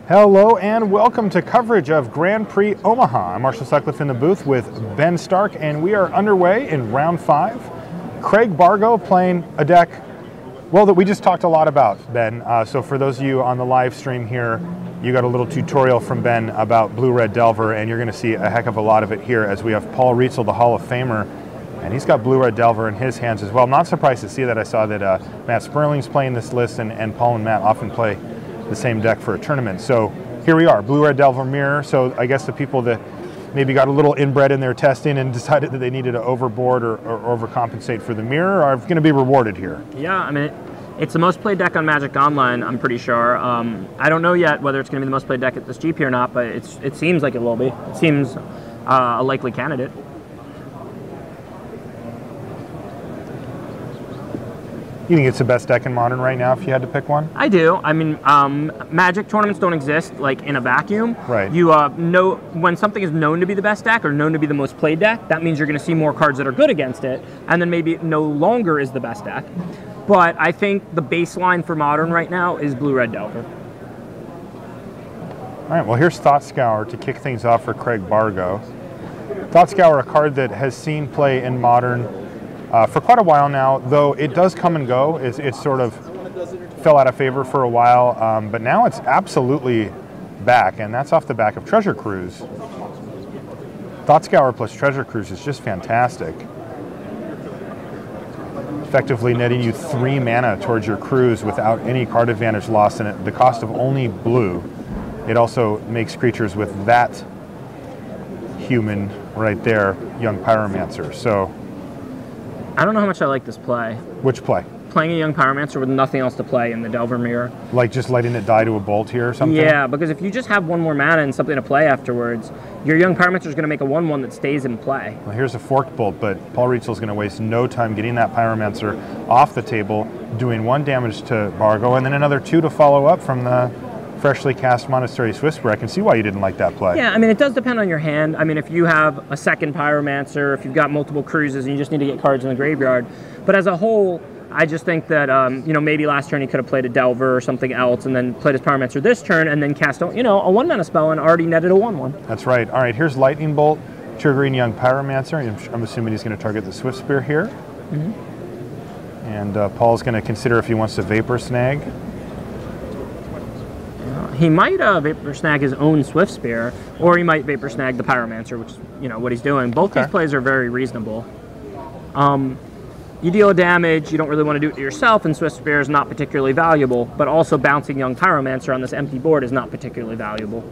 Hello and welcome to coverage of Grand Prix Omaha. I'm Marshall Sutcliffe in the booth with Ben Stark, and we are underway in round 5. Craig Bargo playing a deck, well, that we just talked a lot about, Ben. So for those of you on the live stream here, you got a little tutorial from Ben about Blue-Red Delver, and you're going to see a heck of a lot of it here as we have Paul Rietzl, the Hall of Famer, and he's got Blue-Red Delver in his hands as well. I'm not surprised to see that. I saw that Matt Sperling's playing this list, and Paul and Matt often play the same deck for a tournament. So here we are, Blue-Red Delver Mirror. So I guess the people that maybe got a little inbred in their testing and decided that they needed to overboard or overcompensate for the mirror are going to be rewarded here. Yeah, I mean, it's the most played deck on Magic Online, I'm pretty sure. I don't know yet whether it's going to be the most played deck at this GP or not, but it seems like it will be. It seems a likely candidate. You think it's the best deck in Modern right now if you had to pick one? I do. I mean, Magic tournaments don't exist like in a vacuum. Right. You know, when something is known to be the best deck or known to be the most played deck, that means you're going to see more cards that are good against it, and then maybe it no longer is the best deck. But I think the baseline for Modern right now is Blue-Red Delver. All right, well, here's Thought Scour to kick things off for Craig Bargo. Thought Scour, a card that has seen play in Modern for quite a while now, though it does come and go. It sort of fell out of favor for a while, but now it's absolutely back, and that's off the back of Treasure Cruise. Thought Scour plus Treasure Cruise is just fantastic. Effectively netting you 3 mana towards your cruise without any card advantage lost in it, the cost of only blue. It also makes creatures with that human right there, Young Pyromancer. So I don't know how much I like this play. Which play? Playing a Young Pyromancer with nothing else to play in the Delver Mirror. Like just letting it die to a bolt here or something? Yeah, because if you just have 1 more mana and something to play afterwards, your Young Pyromancer is going to make a 1/1 that stays in play. Well, here's a Forked Bolt, but Paul Rietzl is going to waste no time getting that Pyromancer off the table, doing 1 damage to Bargo, and then another 2 to follow up from the freshly cast Monastery Swiftspear. I can see why you didn't like that play. Yeah, I mean, it does depend on your hand. I mean, if you have a second Pyromancer, if you've got multiple cruises and you just need to get cards in the graveyard. But as a whole, I just think that, you know, maybe last turn he could have played a Delver or something else and then played his Pyromancer this turn and then cast, you know, a 1-mana spell and already netted a 1/1. That's right. All right, here's Lightning Bolt, triggering Young Pyromancer. I'm assuming he's going to target the Swiftspear here. Mm-hmm. And Paul's going to consider if he wants to Vapor Snag. He might Vapor Snag his own Swiftspear, or he might Vapor Snag the Pyromancer, which is, you know, what he's doing. Both these plays are very reasonable. You deal damage, you don't really want to do it to yourself, and Swiftspear is not particularly valuable, but also bouncing Young Pyromancer on this empty board is not particularly valuable.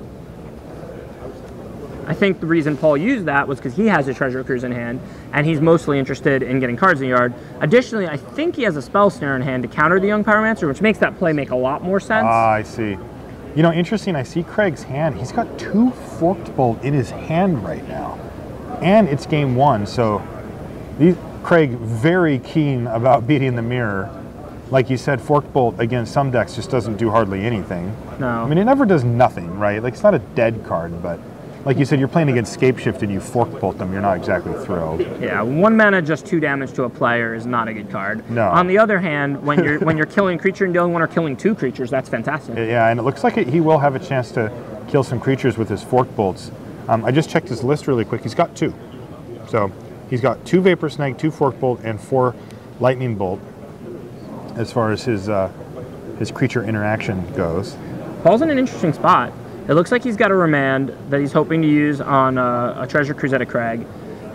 I think the reason Paul used that was because he has a Treasure Cruise in hand, and he's mostly interested in getting cards in the yard. Additionally, I think he has a Spell Snare in hand to counter the Young Pyromancer, which makes that play make a lot more sense. Ah, I see. You know, interesting, I see Craig's hand. He's got 2 Forked Bolt in his hand right now. And it's game 1, so Craig very keen about beating the mirror. Like you said, Forked Bolt against some decks just doesn't do hardly anything. No. I mean, it never does nothing, right? Like, it's not a dead card, but like you said, you're playing against Scape Shift and you Forked Bolt them, you're not exactly thrilled. Yeah, 1 mana, just 2 damage to a player is not a good card. No. On the other hand, when you're killing a creature and dealing 1 or killing 2 creatures, that's fantastic. Yeah, and it looks like he will have a chance to kill some creatures with his Forked Bolts. I just checked his list really quick. He's got 2. So he's got 2 Vapor Snag, 2 Forked Bolt, and 4 Lightning Bolt as far as his creature interaction goes. Paul's in an interesting spot. It looks like he's got a Remand that he's hoping to use on a Treasure Cruise at a Craig.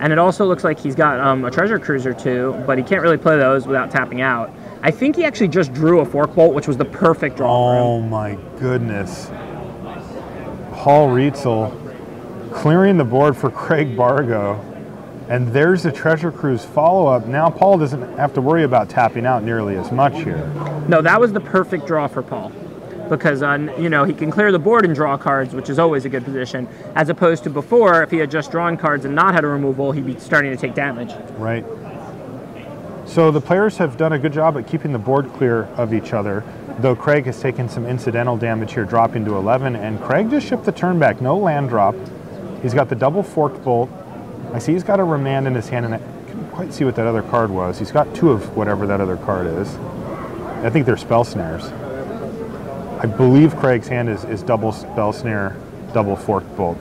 And it also looks like he's got a Treasure Cruise or 2, but he can't really play those without tapping out. I think he actually just drew a Forked Bolt, which was the perfect draw for him. Oh my goodness. Paul Rietzl clearing the board for Craig Bargo. And there's the Treasure Cruise follow-up. Now Paul doesn't have to worry about tapping out nearly as much here. No, that was the perfect draw for Paul. Because, you know, he can clear the board and draw cards, which is always a good position, as opposed to before, if he had just drawn cards and not had a removal, he'd be starting to take damage. Right. So the players have done a good job at keeping the board clear of each other, though Craig has taken some incidental damage here, dropping to 11, and Craig just shipped the turn back, no land drop. He's got the double Forked Bolt. I see he's got a Remand in his hand, and I couldn't quite see what that other card was. He's got 2 of whatever that other card is. I think they're Spell Snares. I believe Craig's hand is double spell snare, double forked bolt,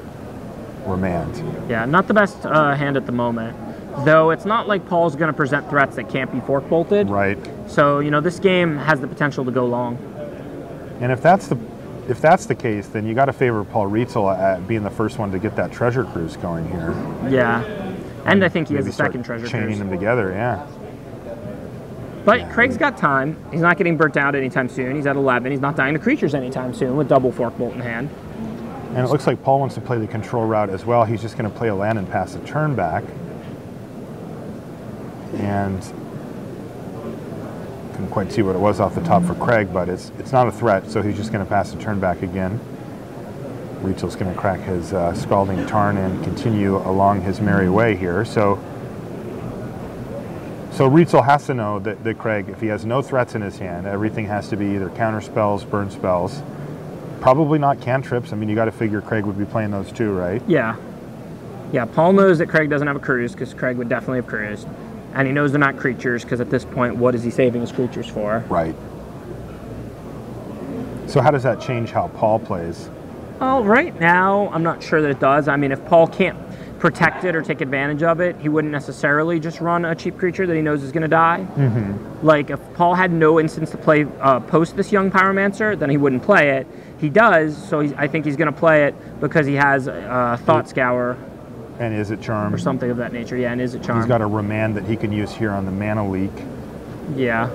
remand. Yeah, not the best hand at the moment. Though it's not like Paul's going to present threats that can't be fork bolted. Right. So, you know, this game has the potential to go long. And if that's the case, then you got to favor Paul Rietzl at being the first one to get that treasure cruise going here. Yeah. And I think he has a Maybe start second treasure chaining cruise. them together, yeah. But yeah. Craig's got time. He's not getting burnt out anytime soon. He's at 11. He's not dying to creatures anytime soon with double fork bolt in hand. And it looks like Paul wants to play the control route as well. He's just going to play a land and pass a turn back. And couldn't quite see what it was off the top for Craig, but it's not a threat, so he's just going to pass the turn back again. Rietzl's going to crack his Scalding Tarn and continue along his merry way here. So Rietzl has to know that Craig, if he has no threats in his hand, everything has to be either counter spells, burn spells, probably not cantrips. I mean, you got to figure Craig would be playing those too, right? Yeah. Yeah, Paul knows that Craig doesn't have a cruise because Craig would definitely have cruised. And he knows they're not creatures because at this point, what is he saving his creatures for? Right. So how does that change how Paul plays? Well, right now, I'm not sure that it does. I mean, if Paul can't protect it or take advantage of it, he wouldn't necessarily just run a cheap creature that he knows is going to die. Mm-hmm. Like, if Paul had no instance to play post this young Pyromancer, then he wouldn't play it. He does, so I think he's going to play it because he has Thought Scour. And is it Charm? Or something of that nature, yeah, and is it Charm? He's got a remand that he can use here on the mana leak. Yeah.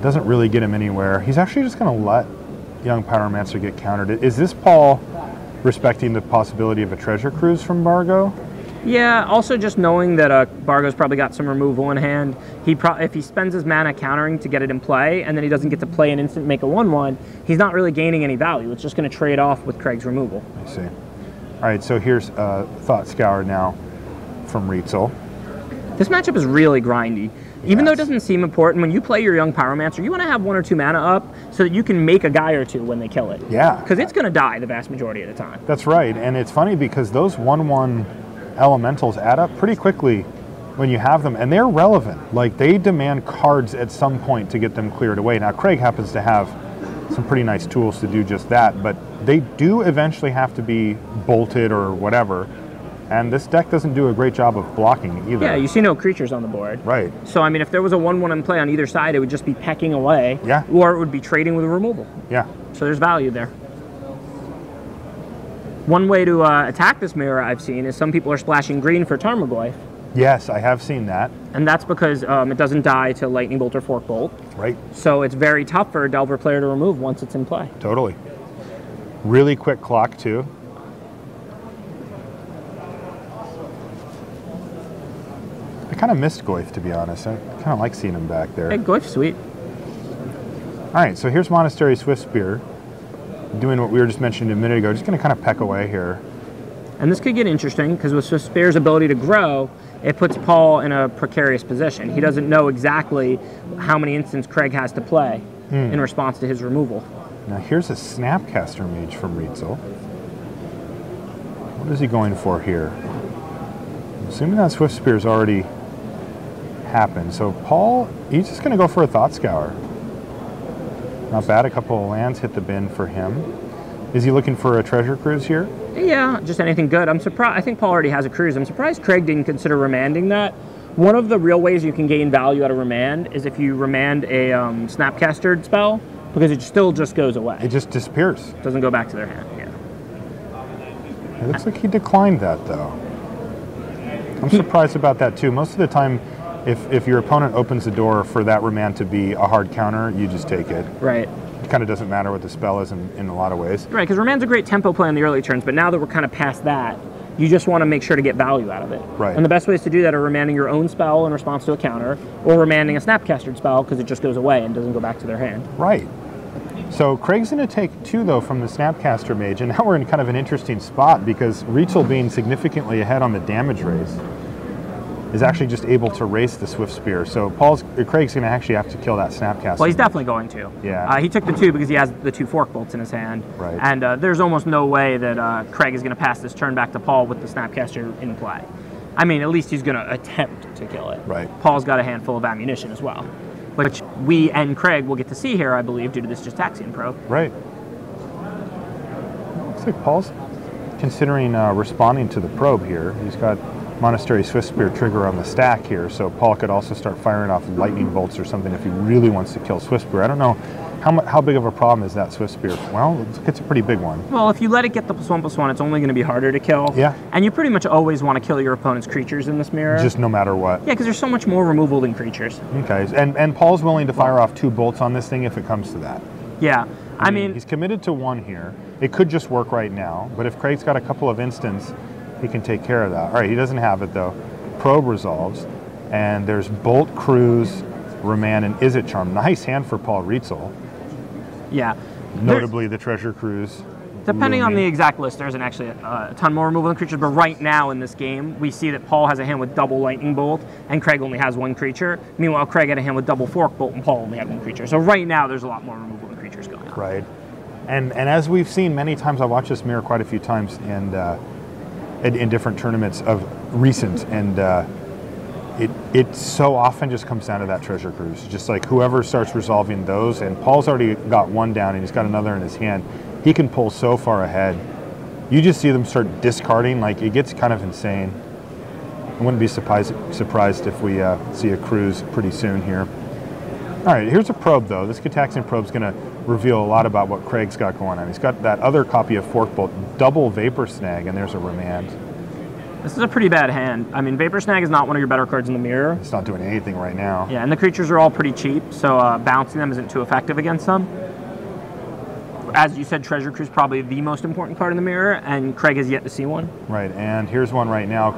Doesn't really get him anywhere. He's actually just going to let young Pyromancer get countered. Is this Paul respecting the possibility of a treasure cruise from Bargo? Yeah, also just knowing that Bargo's probably got some removal in hand. If he spends his mana countering to get it in play, and then he doesn't get to play an instant make a 1/1, he's not really gaining any value. It's just going to trade off with Craig's removal. I see. All right, so here's Thought Scour now from Rietzl. This matchup is really grindy. Even though it doesn't seem important, when you play your young Pyromancer, you want to have 1 or 2 mana up so that you can make a guy or two when they kill it. Yeah. Because it's going to die the vast majority of the time. That's right, and it's funny because those 1/1 elementals add up pretty quickly when you have them, and they're relevant. Like, they demand cards at some point to get them cleared away. Now, Craig happens to have some pretty nice tools to do just that, but they do eventually have to be bolted or whatever, and this deck doesn't do a great job of blocking it either. Yeah, you see no creatures on the board. Right. So, I mean, if there was a 1/1 in play on either side, it would just be pecking away. Yeah. Or it would be trading with a removal. Yeah. So there's value there. One way to attack this mirror I've seen is some people are splashing green for Tarmogoyf. Yes, I have seen that. And that's because it doesn't die to Lightning Bolt or Fork Bolt. Right. So it's very tough for a Delver player to remove once it's in play. Totally. Really quick clock, too. I kind of missed Goyf, to be honest. I kind of like seeing him back there. Hey, Goyf's sweet. All right, so here's Monastery Swiftspear, doing what we were just mentioning a minute ago. Just going to kind of peck away here. And this could get interesting because with Swiftspear's ability to grow, it puts Paul in a precarious position. He doesn't know exactly how many instants Craig has to play in response to his removal. Now here's a Snapcaster Mage from Rietzl. What is he going for here? I'm assuming that Swiftspear's already happened. So Paul, he's just going to go for a Thought Scour. Not bad, a couple of lands hit the bin for him. Is he looking for a treasure cruise here? Yeah, just anything good. I'm surprised. I think Paul already has a cruise. I'm surprised Craig didn't consider remanding that. One of the real ways you can gain value out of remand is if you remand a Snapcaster spell, because it still just goes away. It just disappears. It doesn't go back to their hand, yeah. It looks like he declined that, though. I'm surprised about that, too. Most of the time, if your opponent opens the door for that remand to be a hard counter, you just take it. Right. It kind of doesn't matter what the spell is in a lot of ways. Right, because remand's a great tempo play in the early turns, but now that we're kind of past that, you just want to make sure to get value out of it. Right. And the best ways to do that are remanding your own spell in response to a counter, or remanding a Snapcaster spell because it just goes away and doesn't go back to their hand. Right. So Craig's going to take 2, though, from the Snapcaster Mage, and now we're in kind of an interesting spot because Rietzl, being significantly ahead on the damage race, is actually just able to race the Swiftspear. So Craig's going to actually have to kill that Snapcaster. Well, he's definitely going to. Yeah. He took the 2 because he has the 2 Fork Bolts in his hand. Right. And there's almost no way that Craig is going to pass this turn back to Paul with the Snapcaster in play. I mean, at least he's going to attempt to kill it. Right. Paul's got a handful of ammunition as well, which we and Craig will get to see here, I believe, due to this Justaxian probe. Right. Looks like Paul's considering responding to the probe here. He's got Monastery Swiftspear trigger on the stack here, so Paul could also start firing off lightning bolts or something if he really wants to kill Swiftspear. I don't know how big of a problem is that Swiftspear. Well, it's a pretty big one. Well, if you let it get the +1/+1, it's only going to be harder to kill. Yeah. And you pretty much always want to kill your opponent's creatures in this mirror. Just no matter what. Yeah, because there's so much more removal than creatures. Okay, and Paul's willing to fire off 2 bolts on this thing if it comes to that. Yeah. I mean, he's committed to 1 here. It could just work right now, but if Craig's got a couple of instants, he can take care of that. All right, he doesn't have it though. Probe resolves, and there's Bolt, Cruise, Remand, and Izzet Charm. Nice hand for Paul Rietzl. Yeah. Notably the Treasure Cruise. Depending on the exact list, there isn't actually a ton more removal than creatures, but right now in this game, we see that Paul has a hand with double Lightning Bolt, and Craig only has 1 creature. Meanwhile, Craig had a hand with double Fork Bolt, and Paul only had 1 creature. So right now, there's a lot more removal than creatures going on. Right. And as we've seen many times, I've watched this mirror quite a few times, and in different tournaments of recent, and it so often just comes down to that Treasure Cruise. Just like whoever starts resolving those, and Paul's already got 1 down, and he's got another in his hand. He can pull so far ahead. You just see them start discarding, like it gets kind of insane. I wouldn't be surprised if we see a Cruise pretty soon here. All right, here's a probe though. This Gitaxian probe's gonna reveal a lot about what Craig's got going on. He's got that other copy of Fork Bolt, double Vapor Snag, and there's a Remand. This is a pretty bad hand. I mean, Vapor Snag is not one of your better cards in the mirror. It's not doing anything right now. Yeah, and the creatures are all pretty cheap, so bouncing them isn't too effective against them. As you said, Treasure Cruise is probably the most important card in the mirror, and Craig has yet to see one. Right, and here's one right now.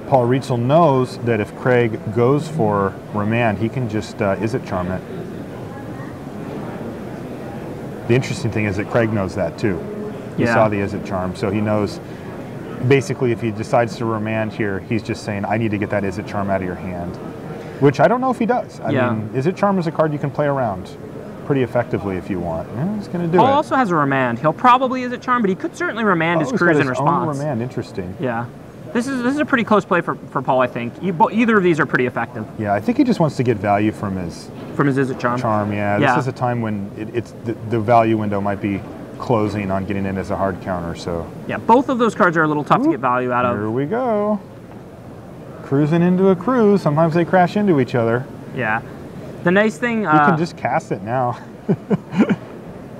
Paul Rietzl knows that if Craig goes for Remand, he can just Izzet Charm it. The interesting thing is that Craig knows that too. He saw the Izzet Charm, so he knows basically if he decides to Remand here, he's just saying, I need to get that Izzet Charm out of your hand. Which I don't know if he does. I mean, Izzet Charm is a card you can play around pretty effectively if you want. Yeah, he's going to do Paul it. also has a Remand. He'll probably Izzet Charm, but he could certainly Remand his Cruise in response. Remand, interesting. Yeah. This is a pretty close play for Paul, I think. Either of these are pretty effective. Yeah, I think he just wants to get value from his Izzet Charm. Yeah, this is a time when the value window might be closing on getting in as a hard counter. So yeah, both of those cards are a little tough to get value out of. Here we go. Cruising into a Cruise. Sometimes they crash into each other. Yeah. The nice thing... you can just cast it now.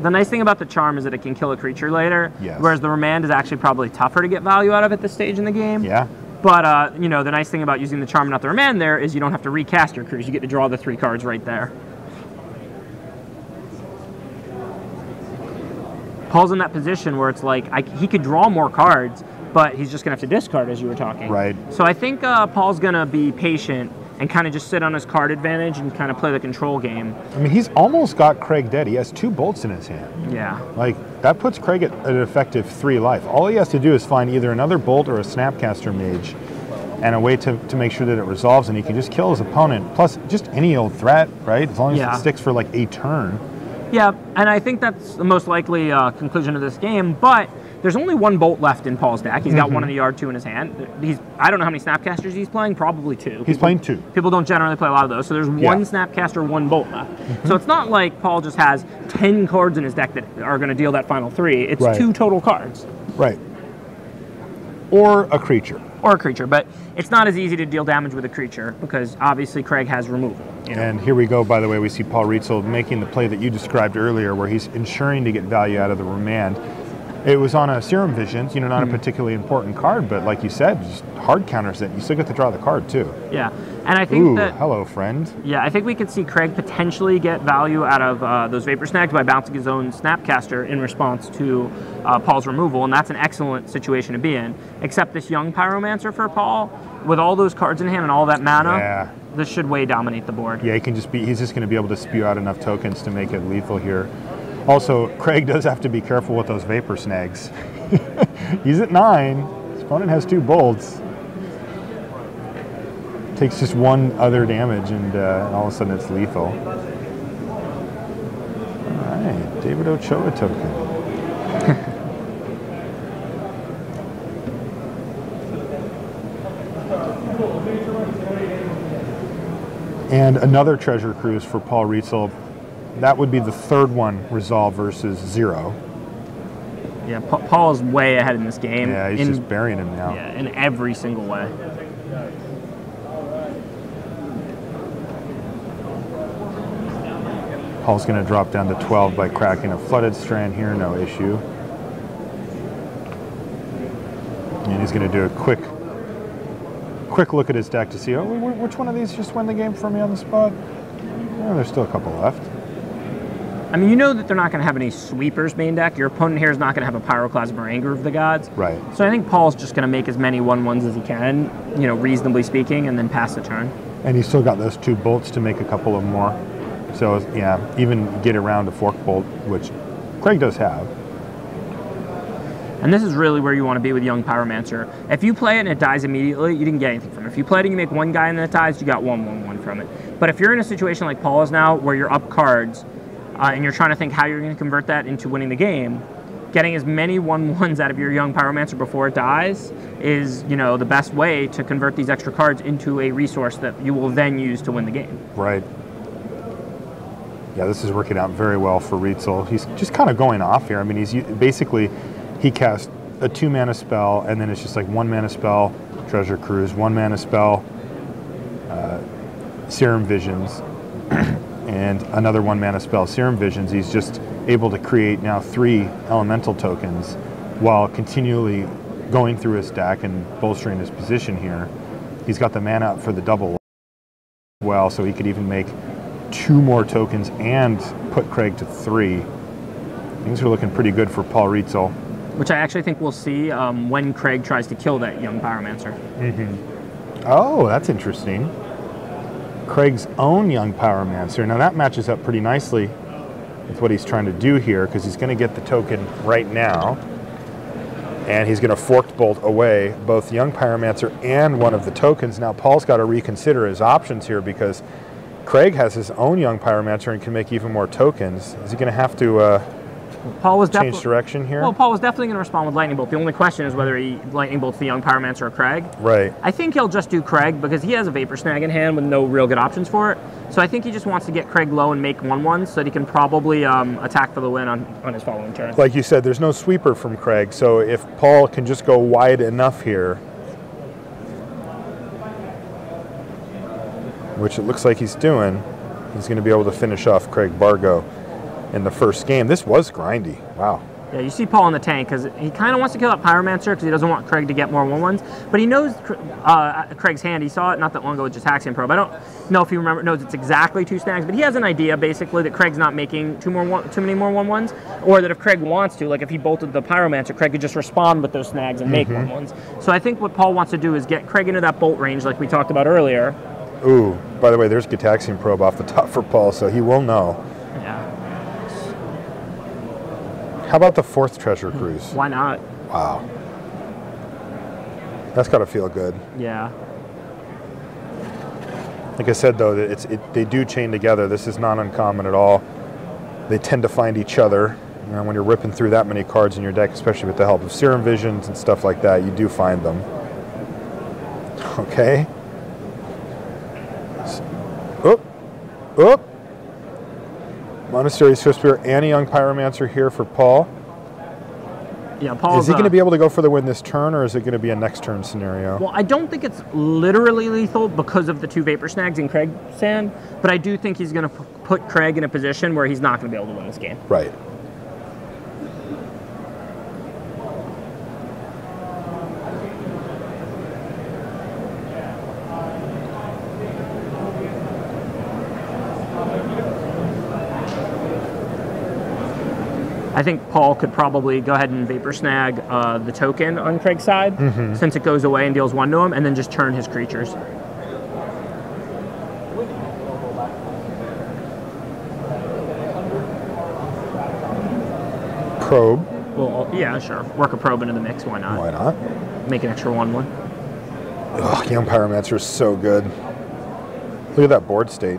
The nice thing about the Charm is that it can kill a creature later, yes. Whereas the Remand is actually probably tougher to get value out of at this stage in the game. Yeah. But, you know, the nice thing about using the Charm and not the Remand there is you don't have to recast your Cruise. You get to draw the 3 cards right there. Paul's in that position where it's like, he could draw more cards, but he's just going to have to discard, as you were talking. Right. So I think Paul's going to be patient and kind of just sit on his card advantage and kind of play the control game. I mean, he's almost got Craig dead. He has 2 bolts in his hand. Yeah. Like, that puts Craig at an effective 3 life. All he has to do is find either another bolt or a Snapcaster Mage and a way to make sure that it resolves, and he can just kill his opponent. Plus, just any old threat, right? As long as it sticks for like a turn. Yeah, and I think that's the most likely conclusion of this game, but there's only 1 bolt left in Paul's deck. He's got 1 in the yard, 2 in his hand. I don't know how many Snapcasters he's playing, probably 2. He's playing 2. People don't generally play a lot of those, so there's 1 Snapcaster, 1 bolt left. So it's not like Paul just has 10 cards in his deck that are going to deal that final 3. It's 2 total cards. Right. Or a creature. Or a creature, but it's not as easy to deal damage with a creature because obviously Craig has removal. You know? And here we go, by the way, we see Paul Rietzl making the play that you described earlier where he's ensuring to get value out of the Remand. It was on a Serum Visions, you know, not a particularly important card, but like you said, just hard counters it. You still get to draw the card too. Yeah, and I think hello, friend. Yeah, I think we could see Craig potentially get value out of those Vapor Snags by bouncing his own Snapcaster in response to Paul's removal, and that's an excellent situation to be in. Except this young Pyromancer for Paul, with all those cards in hand and all that mana, this should way dominate the board. Yeah, he's just going to be able to spew out enough tokens to make it lethal here. Also, Craig does have to be careful with those Vapor Snags. He's at 9. His opponent has 2 bolts. Takes just 1 other damage, and all of a sudden it's lethal. All right, David Ochoa token. And another Treasure Cruise for Paul Rietzl. That would be the 3rd one resolve versus 0. Yeah, Paul is way ahead in this game. Yeah, he's just burying him now. Yeah, in every single way. Paul's going to drop down to 12 by cracking a Flooded Strand here, no issue. And he's going to do a quick look at his deck to see, oh, which one of these just win the game for me on the spot? Oh, there's still a couple left. I mean, you know that they're not going to have any sweepers main deck. Your opponent here is not going to have a Pyroclasm or Anger of the Gods. Right. So I think Paul's just going to make as many 1/1s as he can, you know, reasonably speaking, and then pass the turn. And he's still got those 2 bolts to make a couple of more. So, yeah, even get around a Fork Bolt, which Craig does have. And this is really where you want to be with Young Pyromancer. If you play it and it dies immediately, you didn't get anything from it. If you play it and you make 1 guy and then it dies, you got 1/1/1 from it. But if you're in a situation like Paul is now, where you're up cards, and you're trying to think how you're going to convert that into winning the game, getting as many 1/1s out of your Young Pyromancer before it dies is, you know, the best way to convert these extra cards into a resource that you will then use to win the game. Right. Yeah, this is working out very well for Rietzl. He's just kind of going off here. I mean, he cast a 2-mana spell, and then it's just like 1-mana spell, Treasure Cruise, 1-mana spell, Serum Visions, and another 1-mana spell, Serum Visions. He's just able to create now 3 elemental tokens while continually going through his deck and bolstering his position here. He's got the mana up for the double well, so he could even make 2 more tokens and put Craig to 3. Things are looking pretty good for Paul Rietzl. Which I actually think we'll see when Craig tries to kill that Young Pyromancer. Oh, that's interesting. Craig's own Young Pyromancer. Now that matches up pretty nicely with what he's trying to do here, because he's going to get the token right now, and he's going to Forked Bolt away both Young Pyromancer and one of the tokens. Now Paul's got to reconsider his options here, because Craig has his own Young Pyromancer and can make even more tokens. Is he going to have to change direction here? Well, Paul was definitely going to respond with Lightning Bolt. The only question is whether he Lightning Bolts the Young Pyromancer or Craig. Right. I think he'll just do Craig because he has a Vapor Snag in hand with no real good options for it. So I think he just wants to get Craig low and make 1/1s so that he can probably attack for the win on his following turn. Like you said, there's no sweeper from Craig, so if Paul can just go wide enough here, which it looks like he's doing, he's going to be able to finish off Craig Bargo in the first game. This was grindy. Wow. Yeah, you see Paul in the tank because he kind of wants to kill that Pyromancer because he doesn't want Craig to get more 1/1s, but he knows Craig's hand. He saw it not that long ago with just Haxion Probe. I don't know if he knows it's exactly 2 snags, but he has an idea basically that Craig's not making too many more 1/1s, or that if Craig wants to, like if he bolted the Pyromancer, Craig could just respond with those snags and make 1/1s. So I think what Paul wants to do is get Craig into that bolt range like we talked about earlier. Ooh, by the way, there's Gitaxian Probe off the top for Paul, so he will know. Yeah. How about the 4th Treasure Cruise? Why not? Wow. That's got to feel good. Yeah. Like I said, though, they do chain together. This is not uncommon at all. They tend to find each other. You know, when you're ripping through that many cards in your deck, especially with the help of Serum Visions and stuff like that, you do find them. Okay. Oop. Oop. Monastery Swiftspear and a Young Pyromancer here for Paul. Yeah, Paul's, is he going to be able to go for the win this turn, or is it going to be a next turn scenario? Well, I don't think it's literally lethal because of the 2 Vapor Snags in Craig's hand, but I do think he's going to put Craig in a position where he's not going to be able to win this game. Right. I think Paul could probably go ahead and Vapor Snag the token on Craig's side, since it goes away and deals 1 to him, and then just turn his creatures. Probe. Well, yeah, sure. Work a probe into the mix, why not? Why not? Make an extra 1/1. Ugh, Young Pyromancer is so good. Look at that board state.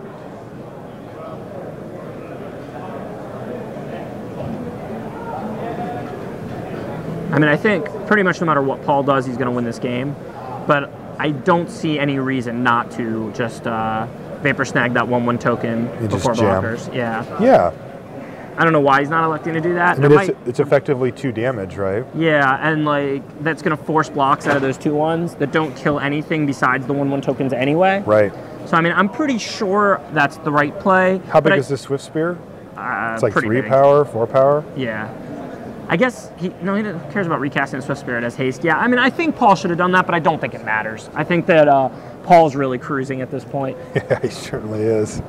I mean, I think pretty much no matter what Paul does, he's going to win this game. But I don't see any reason not to just Vapor Snag that 1/1 token before blockers. Yeah. Yeah. I don't know why he's not electing to do that. I mean, it's effectively 2 damage, right? Yeah, and like that's going to force blocks out of those 2/1s that don't kill anything besides the 1/1 tokens anyway. Right. So I mean, I'm pretty sure that's the right play. How big is this Swift Spear? It's like 3 big. power, 4 power? Yeah. I guess he cares about recasting Swift Spirit as haste. Yeah, I mean, I think Paul should have done that, but I don't think it matters. I think that Paul's really cruising at this point. Yeah, he certainly is.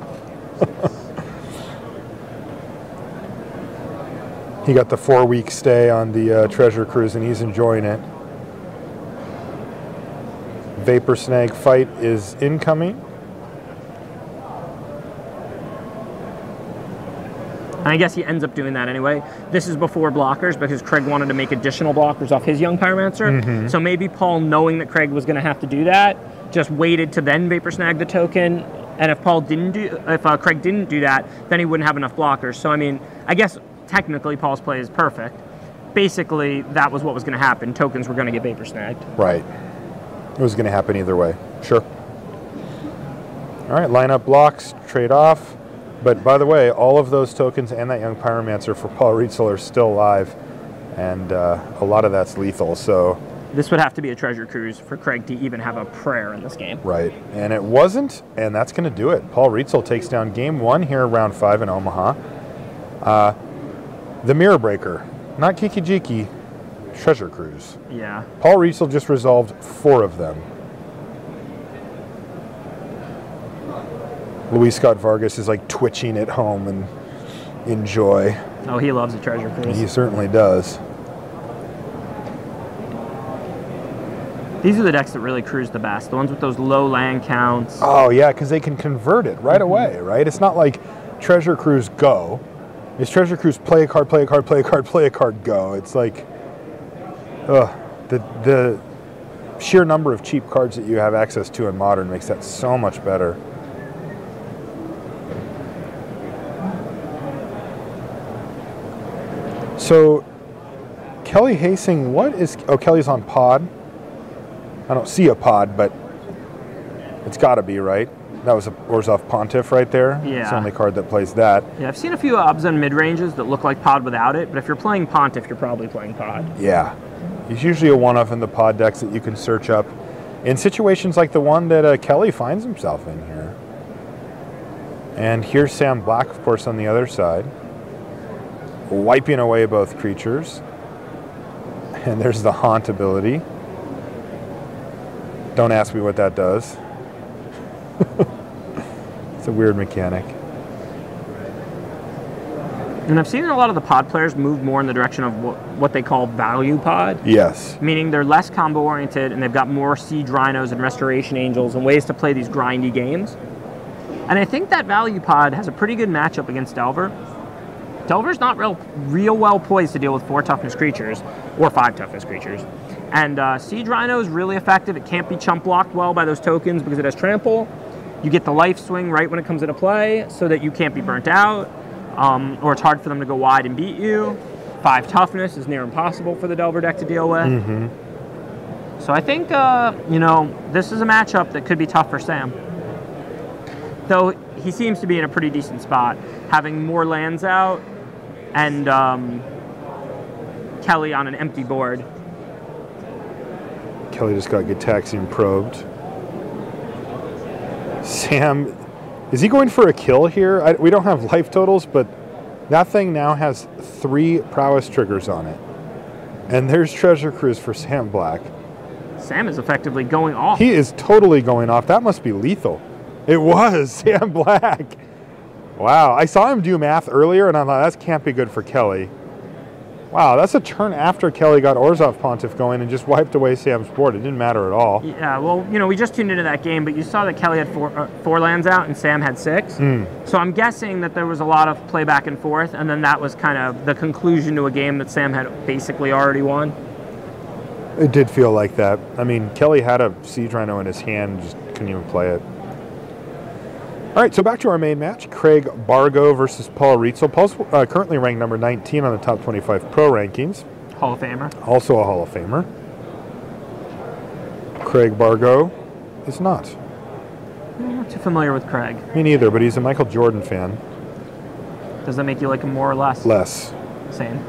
He got the 4-week stay on the treasure cruise, and he's enjoying it. Vapor Snag fight is incoming. And I guess he ends up doing that anyway. This is before blockers because Craig wanted to make additional blockers off his young Pyromancer. So maybe Paul, knowing that Craig was going to have to do that, just waited to then Vapor Snag the token. And if Craig didn't do that, then he wouldn't have enough blockers. So I mean, I guess technically Paul's play is perfect. Basically, that was what was going to happen. Tokens were going to get Vapor Snagged. Right. It was going to happen either way. Sure. All right, line up blocks, trade off. But by the way, all of those tokens and that young Pyromancer for Paul Rietzl are still alive, and a lot of that's lethal. So this would have to be a treasure cruise for Craig to even have a prayer in this game. Right, and it wasn't, and that's going to do it. Paul Rietzl takes down game 1 here, round 5 in Omaha. The Mirror Breaker, not Kiki-Jiki, treasure cruise. Yeah. Paul Rietzl just resolved 4 of them. Luis Scott Vargas is like twitching at home and in joy. Oh, he loves a treasure cruise. He certainly does. These are the decks that really cruise the best. The ones with those low land counts. Oh yeah, because they can convert it right away, right? It's not like treasure cruise go. It's treasure cruise play a card, play a card, play a card, play a card, go. It's like, the sheer number of cheap cards that you have access to in Modern makes that so much better. So, Kelly Hasing, what is... Oh, Kelly's on pod. I don't see a pod, but it's got to be, right? That was a Orzhov Pontiff right there. Yeah. It's the only card that plays that. Yeah, I've seen a few obs on mid-ranges that look like pod without it, but if you're playing Pontiff, you're probably playing pod. Yeah. He's usually a one-off in the pod decks that you can search up in situations like the one that Kelly finds himself in here. And here's Sam Black, of course, on the other side, wiping away both creatures. And there's the Haunt ability. Don't ask me what that does. It's a weird mechanic. And I've seen a lot of the pod players move more in the direction of what they call value pod. Yes. Meaning they're less combo oriented and they've got more Siege Rhinos and Restoration Angels and ways to play these grindy games. And I think that value pod has a pretty good matchup against Delver. Delver's not real well poised to deal with 4 toughness creatures or 5 toughness creatures. And Siege Rhino is really effective. It can't be chump blocked well by those tokens because it has trample. You get the life swing right when it comes into play so that you can't be burnt out. Or it's hard for them to go wide and beat you. 5 toughness is near impossible for the Delver deck to deal with. So I think, this is a matchup that could be tough for Sam. Though he seems to be in a pretty decent spot, having more lands out and Kelly on an empty board. Kelly just got Gitaxian probed. Sam, is he going for a kill here? We don't have life totals, but that thing now has 3 prowess triggers on it. And there's Treasure Cruise for Sam Black. Sam is effectively going off. He is totally going off. That must be lethal. It was Sam Black. Wow, I saw him do math earlier, and I thought, that can't be good for Kelly. Wow, that's a turn after Kelly got Orzhov Pontiff going and just wiped away Sam's board. It didn't matter at all. Yeah, well, we just tuned into that game, but you saw that Kelly had 4 lands out and Sam had 6. So I'm guessing that there was a lot of play back and forth, and then that was kind of the conclusion to a game that Sam had basically already won. It did feel like that. I mean, Kelly had a Siege Rhino in his hand, just couldn't even play it. All right, so back to our main match. Craig Bargo versus Paul Rietzl. Paul's currently ranked number 19 on the top 25 pro rankings. Hall of Famer. Also a Hall of Famer. Craig Bargo is not. I'm not too familiar with Craig. Me neither, but he's a Michael Jordan fan. Does that make you like him more or less? Less. Same.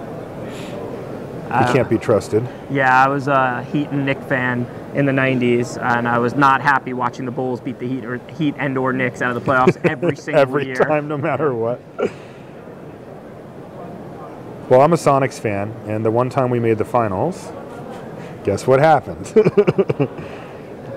He can't be trusted. Yeah, I was a Heat and Knicks fan in the 90s, and I was not happy watching the Bulls beat the Heat and/or Knicks out of the playoffs every single year. Every time, no matter what. Well, I'm a Sonics fan, and the one time we made the finals, guess what happened?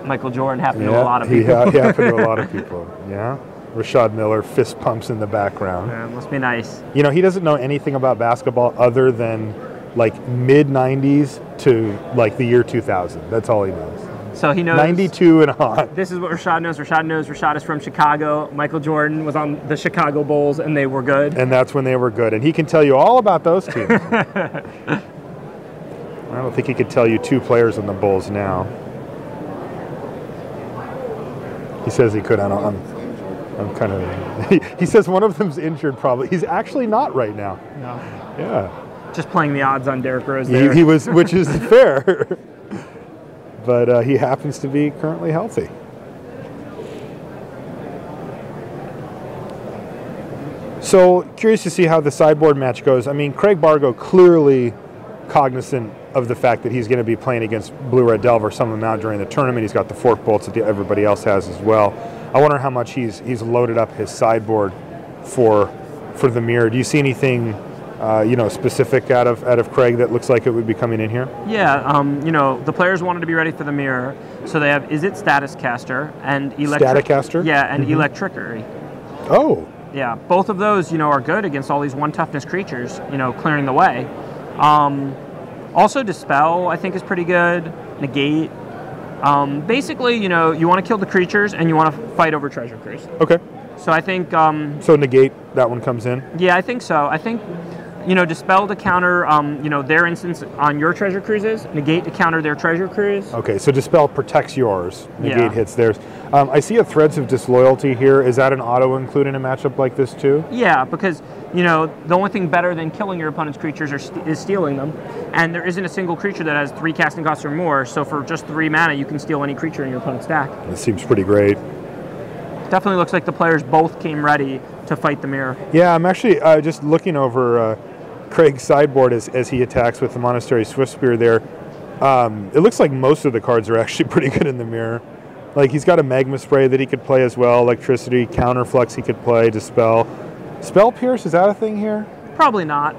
Michael Jordan happened to a lot of people. He happened to a lot of people, yeah. Rashad Miller, fist pumps in the background. Yeah, must be nice. You know, he doesn't know anything about basketball other than like mid-90s to like the year 2000. That's all he knows. So he knows 92 and on. This is what Rashad knows. Rashad is from Chicago. Michael Jordan was on the Chicago Bulls, and they were good. And that's when they were good. And he can tell you all about those teams. I don't think he could tell you 2 players on the Bulls now. He says he could. I'm kind of. He says one of them's injured. Probably. He's actually not right now. No. Yeah. Just playing the odds on Derrick Rose there. He was, which is fair. But he happens to be currently healthy. So curious to see how the sideboard match goes. I mean, Craig Bargo clearly cognizant of the fact that he's going to be playing against Blue-Red Delver some amount during the tournament. He's got the fork bolts that everybody else has as well. I wonder how much he's loaded up his sideboard for the mirror. Do you see anything specific out of Craig that looks like it would be coming in here? Yeah, the players wanted to be ready for the mirror, so they have Status Caster and Static Caster? Yeah, and Electrickery. Oh. Yeah, both of those, are good against all these 1 toughness creatures, clearing the way. Also Dispel, I think, is pretty good. Negate. Basically, you want to kill the creatures and you want to fight over Treasure Cruise. Okay. So I think... so Negate, that one comes in? Yeah, I think so. I think... Dispel to counter, their instance on your Treasure Cruises. Negate to counter their Treasure Cruise. Okay, so Dispel protects yours. Negate hits theirs. I see a Threads of Disloyalty here. Is that an auto include in a matchup like this too? Yeah, because, the only thing better than killing your opponent's creatures is stealing them. And there isn't a single creature that has 3 casting costs or more, so for just 3 mana, you can steal any creature in your opponent's stack. It seems pretty great. Definitely looks like the players both came ready to fight the mirror. Yeah, I'm actually just looking over Craig's sideboard as he attacks with the Monastery Swiftspear there. It looks like most of the cards are actually pretty good in the mirror. Like he's got a Magma Spray that he could play as well, Electricity, Counterflux he could play, Dispel. Spell Pierce, is that a thing here? Probably not.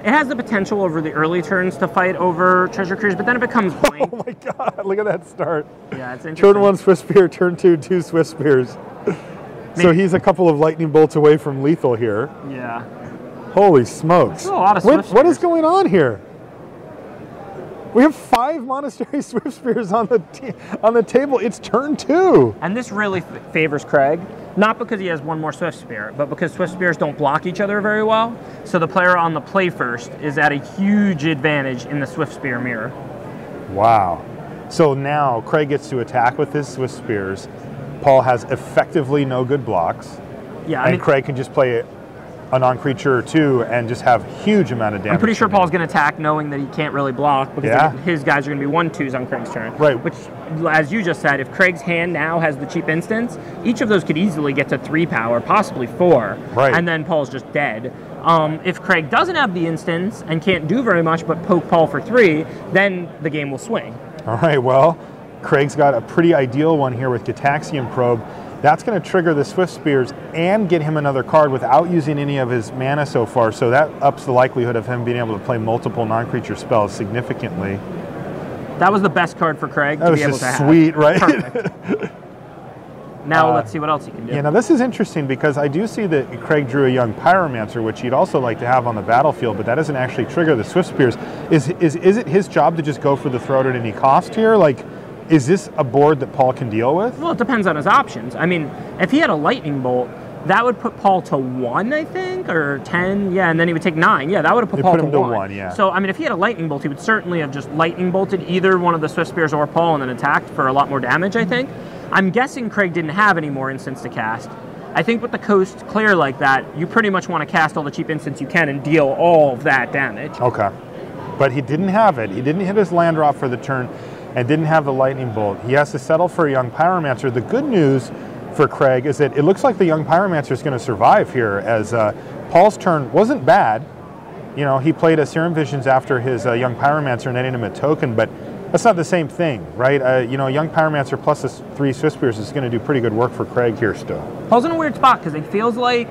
It has the potential over the early turns to fight over Treasure Cruise, but then it becomes blank. Oh my god, look at that start. Yeah, it's interesting. Turn 1 Swiftspear, turn 2 Swiftspears. So he's a couple of lightning bolts away from lethal here. Yeah. Holy smokes. That's a lot of Swiftspears. What is going on here? We have 5 Monastery Swiftspears on the table. It's turn 2. And this really favors Craig, not because he has 1 more Swiftspear, but because Swiftspears don't block each other very well. So the player on the play first is at a huge advantage in the Swiftspear mirror. Wow. So now Craig gets to attack with his Swiftspears. Paul has effectively no good blocks. Yeah, and Craig can just play a non-creature or 2 and just have huge amount of damage. I'm pretty sure Paul's going to attack knowing that he can't really block because his guys are going to be 1/2s on Craig's turn. Right. Which, as you just said, if Craig's hand now has the cheap instants, each of those could easily get to 3 power, possibly 4. Right. And then Paul's just dead. If Craig doesn't have the instants and can't do very much but poke Paul for 3, then the game will swing. All right, well, Craig's got a pretty ideal one here with Gitaxian Probe. That's going to trigger the Swiftspears and get him another card without using any of his mana so far, so that ups the likelihood of him being able to play multiple non-creature spells significantly. That was the best card for Craig to be able to have. That was just sweet, right? Perfect. Now let's see what else he can do. Yeah, now this is interesting because I do see that Craig drew a young Pyromancer, which he'd also like to have on the battlefield, but that doesn't actually trigger the Swiftspears. Is it his job to just go for the throat at any cost here? Like, is this a board that Paul can deal with? Well, it depends on his options. I mean, if he had a Lightning Bolt, that would put Paul to 1, I think, or 10. Yeah, and then he would take 9. Yeah, that would have put Paul to 1. Yeah. So, I mean, if he had a Lightning Bolt, he would certainly have just Lightning Bolted either one of the Swiftspears or Paul and then attacked for a lot more damage, I think. I'm guessing Craig didn't have any more instants to cast. I think with the coast clear like that, you pretty much want to cast all the cheap instants you can and deal all of that damage. Okay. But he didn't have it. He didn't hit his land drop for the turn and didn't have the Lightning Bolt. He has to settle for a young Pyromancer. The good news for Craig is that it looks like the young Pyromancer is going to survive here as Paul's turn wasn't bad. You know, he played a Serum Visions after his Young Pyromancer, netting him a token, but that's not the same thing, right? You know, Young Pyromancer plus the 3 Swift Spears is going to do pretty good work for Craig here still. Paul's in a weird spot because it feels like,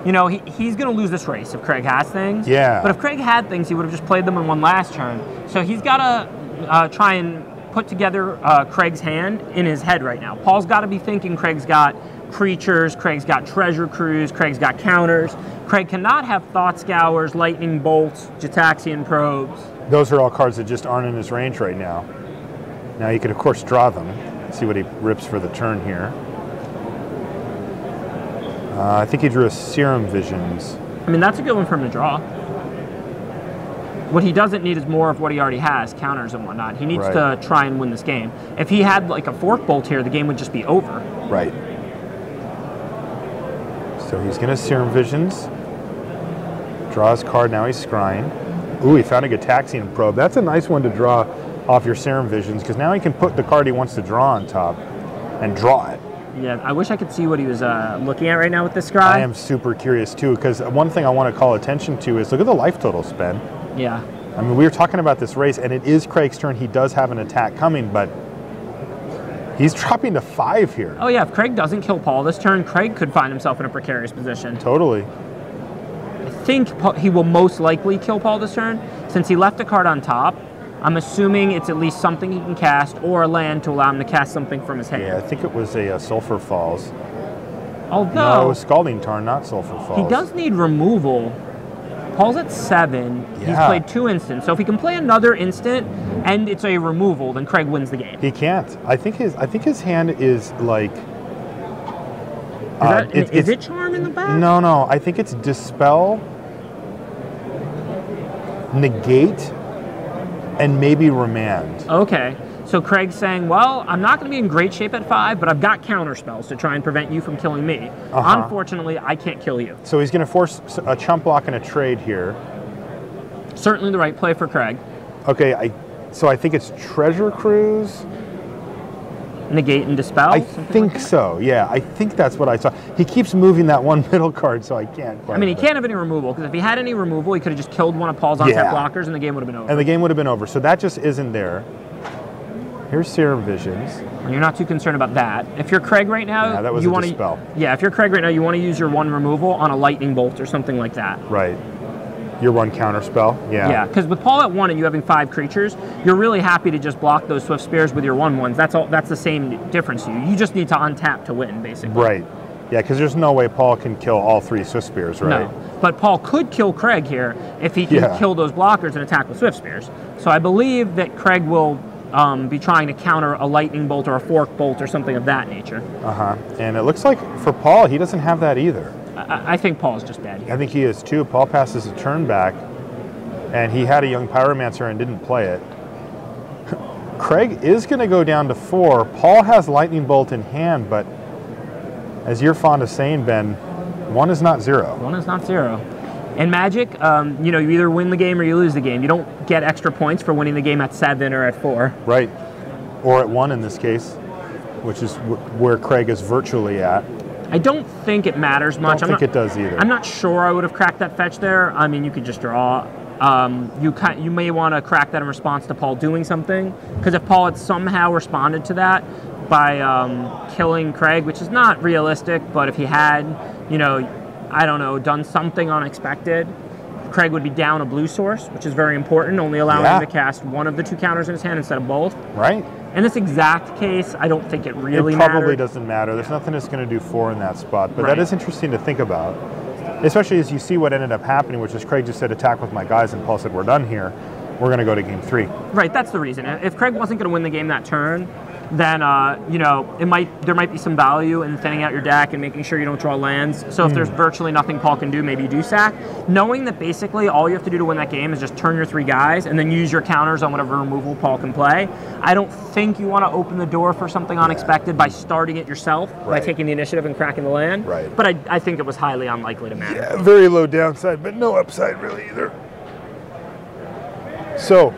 you know, he's going to lose this race if Craig has things. Yeah. But if Craig had things, he would have just played them in one last turn. So he's got to try and put together Craig's hand in his head right now. Paul's got to be thinking Craig's got creatures, Craig's got treasure cruise, Craig's got counters. Craig cannot have Thought Scours, Lightning Bolts, Jataxian Probes. Those are all cards that just aren't in his range right now. Now you could, of course, draw them. See what he rips for the turn here. I think he drew a Serum Visions. I mean, that's a good one for him to draw. What he doesn't need is more of what he already has, counters and whatnot. He needs to try and win this game. If he had like a Fork Bolt here, the game would just be over. Right. So he's going to Serum Visions. Draw his card, now he's scrying. Ooh, he found a Gataxian Probe. That's a nice one to draw off your Serum Visions, because now he can put the card he wants to draw on top and draw it. Yeah, I wish I could see what he was looking at right now with this scry. I am super curious too, because one thing I want to call attention to is look at the life total spend. Yeah. I mean, we were talking about this race, and it is Craig's turn. He does have an attack coming, but he's dropping to 5 here. Oh yeah, if Craig doesn't kill Paul this turn, Craig could find himself in a precarious position. Totally. I think he will most likely kill Paul this turn. Since he left a card on top, I'm assuming it's at least something he can cast or a land to allow him to cast something from his hand. Yeah, I think it was a Sulphur Falls. Although, no, it was Scalding Tarn, not Sulphur Falls. He does need removal. Paul's at 7. Yeah. He's played 2 instants. So if he can play another instant and it's a removal, then Craig wins the game. He can't. I think his hand is like... Is it Charm in the back? No. I think it's Dispel, Negate, and maybe Remand. Okay. So Craig's saying, well, I'm not going to be in great shape at 5, but I've got counter spells to try and prevent you from killing me. Unfortunately, I can't kill you. So he's going to force a chump block and a trade here. Certainly the right play for Craig. Okay, so I think it's Treasure Cruise. Negate and Dispel? I think so, yeah. I think that's what I saw. He keeps moving that one middle card, so I can't quite. I mean, he can't have any removal, because if he had any removal, he could have just killed one of Paul's on-tap blockers, and the game would have been over. And the game would have been over, so that just isn't there. Here's Serum Visions. And you're not too concerned about that. If you're Craig right now, yeah, that was you a Dispel. Yeah, if you're Craig right now, you want to use your 1 removal on a Lightning Bolt or something like that. Right. Your 1 counter spell? Yeah. Yeah, because with Paul at 1 and you having 5 creatures, you're really happy to just block those Swift Spears with your 1/1s. That's all. That's the same difference to you. You just need to untap to win, basically. Right. Yeah, because there's no way Paul can kill all 3 Swift Spears, right? No. But Paul could kill Craig here if he can kill those blockers and attack with Swift Spears. So I believe that Craig will be trying to counter a Lightning Bolt or a Fork Bolt or something of that nature. And it looks like for Paul, he doesn't have that either. I think Paul's just bad here. I think he is too. Paul passes a turn back, and he had a Young Pyromancer and didn't play it. Craig is going to go down to 4. Paul has Lightning Bolt in hand, but as you're fond of saying, Ben, 1 is not 0. 1 is not 0. In Magic, you know, you either win the game or you lose the game. You don't get extra points for winning the game at 7 or at 4. Right. Or at 1 in this case, which is where Craig is virtually at. I don't think it matters much. I don't think it does either. I'm not sure I would have cracked that fetch there. I mean, you could just draw. You may want to crack that in response to Paul doing something, because if Paul had somehow responded to that by killing Craig, which is not realistic, but if he had, you know, I don't know, done something unexpected, Craig would be down a blue source, which is very important, only allowing him to cast 1 of the 2 counters in his hand instead of both. Right. In this exact case, I don't think it really matters. It probably doesn't matter. There's nothing that's going to do 4 in that spot, but that is interesting to think about, especially as you see what ended up happening, which is Craig just said, attack with my guys, and Paul said, we're done here. We're going to go to game 3. Right, that's the reason. If Craig wasn't going to win the game that turn, then you know, there might be some value in thinning out your deck and making sure you don't draw lands. So if there's virtually nothing Paul can do, maybe you do sack. Knowing that basically all you have to do to win that game is just turn your 3 guys and then use your counters on whatever removal Paul can play. I don't think you want to open the door for something unexpected by starting it yourself, by taking the initiative and cracking the land. Right. But I think it was highly unlikely to matter. Yeah, very low downside, but no upside really either. So,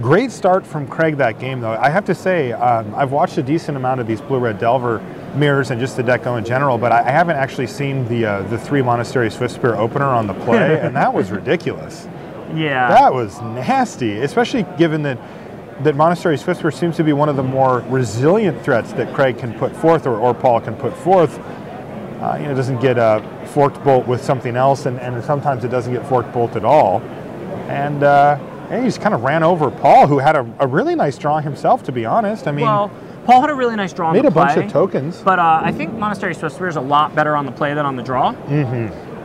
great start from Craig that game, though. I have to say, I've watched a decent amount of these Blue-Red Delver mirrors and just the deck go in general, but I haven't actually seen the 3 Monastery Swiftspear opener on the play, and that was ridiculous. Yeah. That was nasty, especially given that Monastery Swiftspear seems to be one of the more resilient threats that Craig can put forth, or Paul can put forth. It doesn't get a forked bolt with something else, and sometimes it doesn't get forked bolt at all. And he just kind of ran over Paul, who had a really nice draw himself, to be honest. I mean, well, Paul had a really nice draw on the play. Made a bunch of tokens. But I think Monastery Swiftspear is a lot better on the play than on the draw.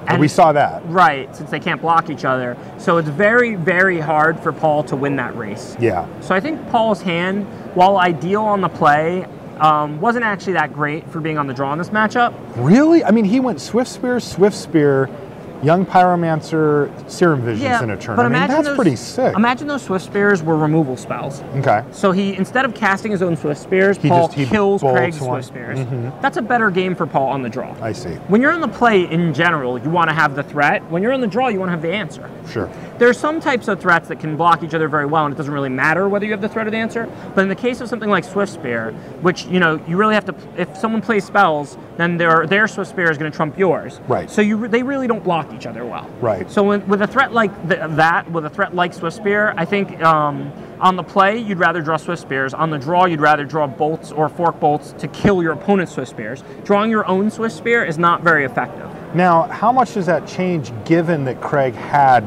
And we saw that. Right, since they can't block each other. So it's very, very hard for Paul to win that race. Yeah. So I think Paul's hand, while ideal on the play, wasn't actually that great for being on the draw in this matchup. Really? I mean, he went Swiftspear, Young Pyromancer, Serum Visions in a turn. But I mean, that's pretty sick. Imagine those Swiftspears were removal spells. Okay. So he, instead of casting his own Swiftspears, Paul kills Craig's Swiftspears. That's a better game for Paul on the draw. I see. When you're on the play in general, you want to have the threat. When you're on the draw, you want to have the answer. Sure. There are some types of threats that can block each other very well, and it doesn't really matter whether you have the threat or the answer. But in the case of something like Swiftspear, which, you really have to, if someone plays spells, then their Swiftspear is going to trump yours. Right. So they really don't block each other well. Right. So with a threat like with a threat like Swiftspear, I think on the play, you'd rather draw Swiftspears. On the draw, you'd rather draw bolts or fork bolts to kill your opponent's Swiftspears. Drawing your own Swiftspear is not very effective. Now, how much does that change given that Craig had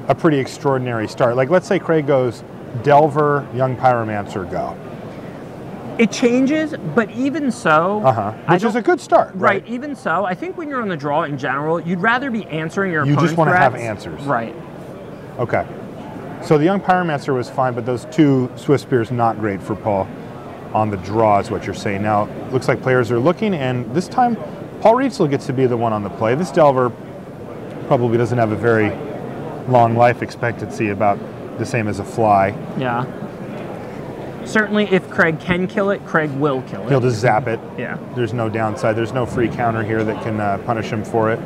a pretty extraordinary start? Like, let's say Craig goes Delver, Young Pyromancer, go. It changes, but even so... Which is a good start, right? Even so, I think when you're on the draw in general, you'd rather be answering your opponent's You just want to threats. have answers. Right. Okay. So the Young Pyromancer was fine, but those 2 Swiftspears not great for Paul on the draw is what you're saying. Now, looks like players are looking, and this time Paul Rietzl gets to be the one on the play. This Delver probably doesn't have a very long life expectancy, about the same as a fly. Yeah. Certainly, if Craig can kill it, Craig will kill it. He'll just zap it. Yeah. There's no downside. There's no free counter here that can punish him for it.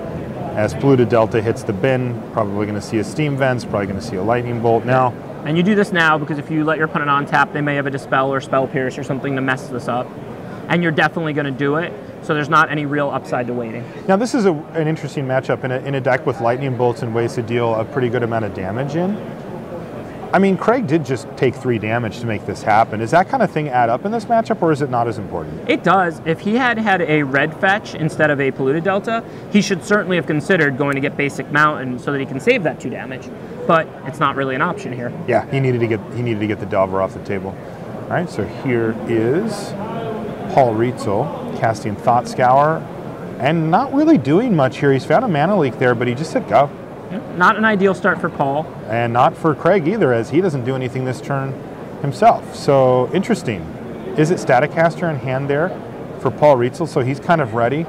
As Polluted Delta hits the bin, probably going to see a Steam Vents, probably going to see a Lightning Bolt now. And you do this now because if you let your opponent on tap, they may have a Dispel or Spell Pierce or something to mess this up. And you're definitely going to do it, so there's not any real upside to waiting. Now, this is an interesting matchup in a deck with Lightning Bolts and ways to deal a pretty good amount of damage in. I mean, Craig did just take 3 damage to make this happen. Does that kind of thing add up in this matchup, or is it not as important? It does. If he had a red fetch instead of a Polluted Delta, he should certainly have considered going to get basic Mountain so that he can save that 2 damage. But it's not really an option here. Yeah, he needed to get the Delver off the table. All right, so here is Paul Rietzl casting Thought Scour, and not really doing much here. He's found a mana leak there, but he just said go. Not an ideal start for Paul. And not for Craig either, as he doesn't do anything this turn himself. So, interesting. Is it Staticaster in hand there for Paul Rietzl? So he's kind of ready.